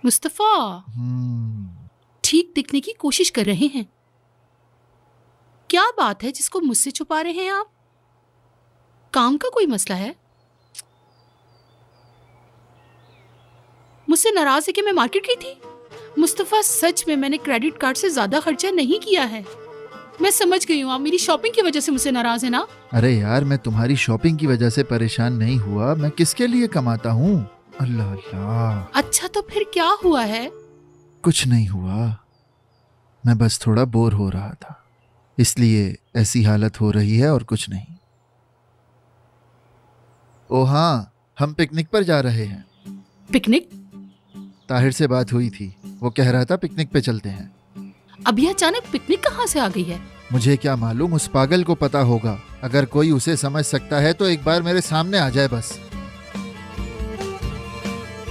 मुस्तफा, ठीक दिखने की कोशिश कर रहे हैं। क्या बात है जिसको मुझसे छुपा रहे हैं आप? काम का कोई मसला है? मुझसे नाराज है कि मैं मार्केट गई थी? मुस्तफा, सच में मैंने क्रेडिट कार्ड से ज्यादा खर्चा नहीं किया है। मैं समझ गई हूँ, आप मेरी शॉपिंग की वजह से मुझसे नाराज है ना? अरे यार, मैं तुम्हारी शॉपिंग की वजह से परेशान नहीं हुआ। मैं किसके लिए कमाता हूँ? अल्लाह अल्लाह। अच्छा, तो फिर क्या हुआ है? कुछ नहीं हुआ, मैं बस थोड़ा बोर हो रहा था, इसलिए ऐसी हालत हो रही है और कुछ नहीं। ओ हाँ, हम पिकनिक पर जा रहे हैं। पिकनिक? ताहिर से बात हुई थी, वो कह रहा था पिकनिक पे चलते हैं। अभी अचानक पिकनिक कहाँ से आ गई है? मुझे क्या मालूम, उस पागल को पता होगा। अगर कोई उसे समझ सकता है तो एक बार मेरे सामने आ जाए बस।